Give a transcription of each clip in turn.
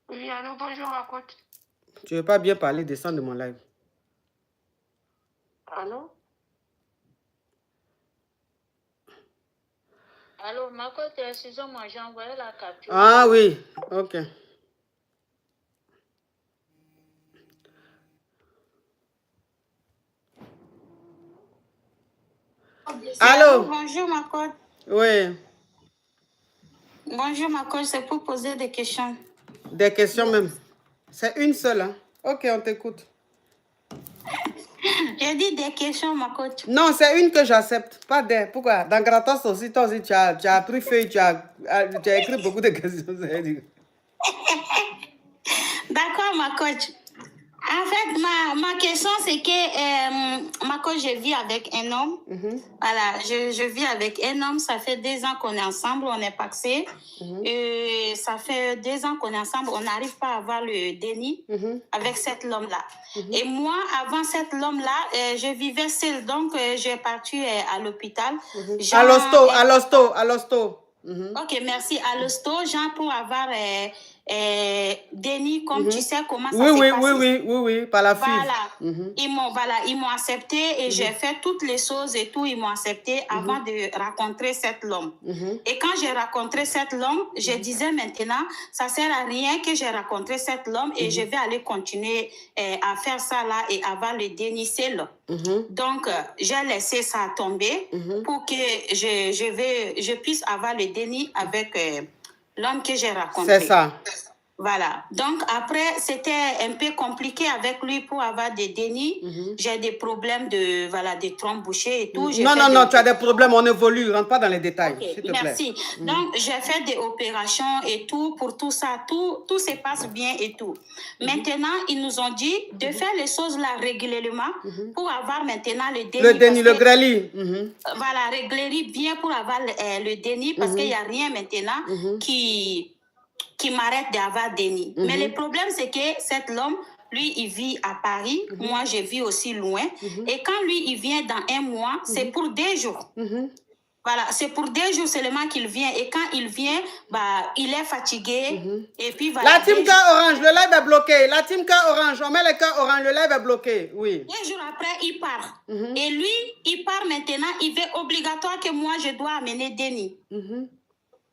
Oui, allô, bonjour ma coach. Tu veux pas bien parler, descends de mon live. Allô? Allô, ma coach, excusez-moi, j'ai envoyé la capture. Ah oui, ok. Allô? Bonjour ma coach. Oui. Bonjour ma coach, c'est pour poser des questions. Des questions même. C'est une seule, hein? Ok, on t'écoute. J'ai dit des questions, ma coach. Non, c'est une que j'accepte, pas des. Pourquoi? Dans Gratos aussi, toi aussi, tu as pris feuille, tu as écrit beaucoup de questions. D'accord, ma coach. En fait, ma question, c'est que, ma coach, je vis avec un homme. Voilà, je vis avec un homme. Ça fait 2 ans qu'on est ensemble, on est paxé. Ça fait 2 ans qu'on est ensemble, on n'arrive pas à avoir le déni avec cet homme-là. Et moi, avant cet homme-là, je vivais seule, donc j'ai parti à l'hôpital. À l'hosto. Ok, merci. À l'hosto, genre pour avoir déni, comme tu sais comment ça Oui, se passe. oui, par la FIV. Voilà. Ils m'ont accepté et j'ai fait toutes les choses et tout. Ils m'ont accepté avant de rencontrer cet homme. Et quand j'ai rencontré cet homme, je disais maintenant, ça sert à rien que j'ai rencontré cet homme et je vais aller continuer à faire ça là et avoir le déni seul. Donc, j'ai laissé ça tomber pour que je puisse avoir le déni avec l'homme que j'ai rencontré. C'est ça. Voilà. Donc, après, c'était un peu compliqué avec lui pour avoir des dénis. J'ai des problèmes de trompe bouchée et tout. Non, tu as des problèmes, on évolue, rentre pas dans les détails, s'il te plaît. Merci. Donc, j'ai fait des opérations et tout, pour tout ça, tout se passe bien et tout. Maintenant, ils nous ont dit de faire les choses là régulièrement pour avoir maintenant le déni. Le déni, le grêlis. Voilà, régler bien pour avoir le déni parce qu'il n'y a rien maintenant qui m'arrête d'avoir déni. Mais le problème, c'est que cet homme, lui, il vit à Paris. Moi, je vis aussi loin. Et quand lui, il vient dans un mois, c'est pour 2 jours. Voilà, c'est pour 2 jours seulement qu'il vient. Et quand il vient, il est fatigué. Et puis, voilà, la team cœur orange, le live est bloqué. La team cœur orange, on met le cœur orange, le live est bloqué. Oui. 2 jours après, il part. Et lui, il part maintenant. Il veut obligatoire que moi, je dois amener Denis.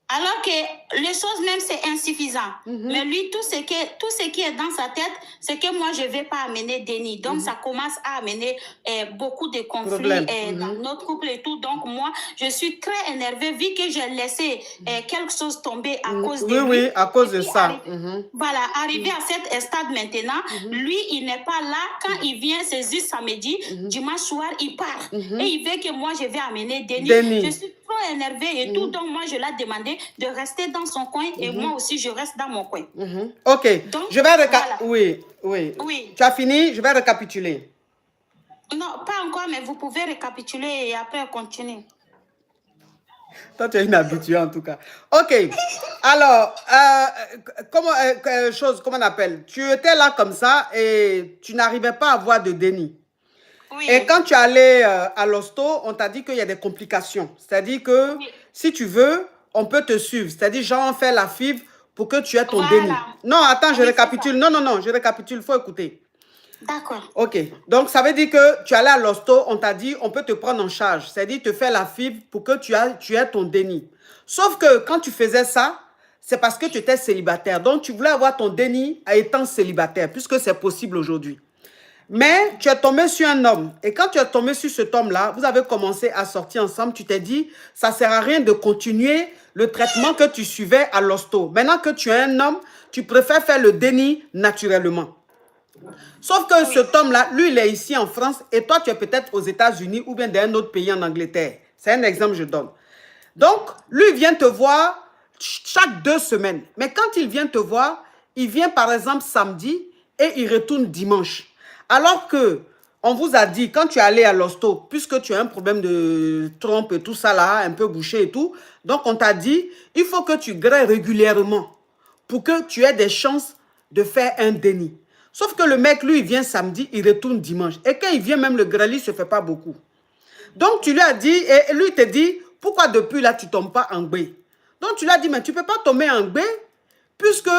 Alors que les choses même, c'est insuffisant. Mais lui, tout ce qui est dans sa tête, c'est que moi, je ne vais pas amener Denis. Donc, ça commence à amener beaucoup de conflits dans notre couple et tout. Donc, moi, je suis très énervée vu que j'ai laissé quelque chose tomber à cause de lui. Oui, à cause de ça. Voilà, arrivé à cet stade maintenant, lui, il n'est pas là. Quand il vient, c'est juste samedi, dimanche soir, il part. Et il veut que moi, je vais amener Denis. Je suis trop énervée et tout. Donc, moi, je l'ai demandé de rester dans son coin et moi aussi, je reste dans mon coin. Ok. Donc, je vais voilà. Oui. Tu as fini? Je vais récapituler. Non, pas encore, mais vous pouvez récapituler et après continuer. Toi, tu es une habituée en tout cas. Ok. Alors, comment on appelle? Tu étais là comme ça et tu n'arrivais pas à avoir de déni. Oui. Et quand tu allais à l'hosto, on t'a dit qu'il y a des complications. C'est-à-dire que si tu veux, on peut te suivre. C'est-à-dire, genre, on fait la fibre pour que tu aies ton déni. Non, attends, je récapitule. Non, je récapitule. Il faut écouter. D'accord. Ok. Donc, ça veut dire que tu allais à l'hosto, on t'a dit, on peut te prendre en charge. C'est-à-dire, te faire la fibre pour que tu aies ton déni. Sauf que quand tu faisais ça, c'est parce que tu étais célibataire. Donc, tu voulais avoir ton déni en étant célibataire, puisque c'est possible aujourd'hui. Mais tu es tombé sur un homme. Et quand tu es tombé sur cet homme-là, vous avez commencé à sortir ensemble. Tu t'es dit, ça ne sert à rien de continuer le traitement que tu suivais à l'hosto. Maintenant que tu es un homme, tu préfères faire le déni naturellement. Sauf que cet homme-là, lui, il est ici en France et toi, tu es peut-être aux États-Unis ou bien dans un autre pays en Angleterre. C'est un exemple que je donne. Donc, lui vient te voir chaque 2 semaines. Mais quand il vient te voir, il vient par exemple samedi et il retourne dimanche. Alors que on vous a dit, quand tu es allé à l'hosto, puisque tu as un problème de trompe et tout ça là, un peu bouché et tout, donc on t'a dit, il faut que tu grêles régulièrement pour que tu aies des chances de faire un déni. Sauf que le mec, lui, il vient samedi, il retourne dimanche. Et quand il vient, même le grêlis ne se fait pas beaucoup. Donc tu lui as dit, et lui te dit, pourquoi depuis là, tu ne tombes pas en gbé? Donc tu lui as dit, mais tu ne peux pas tomber en gbé, puisque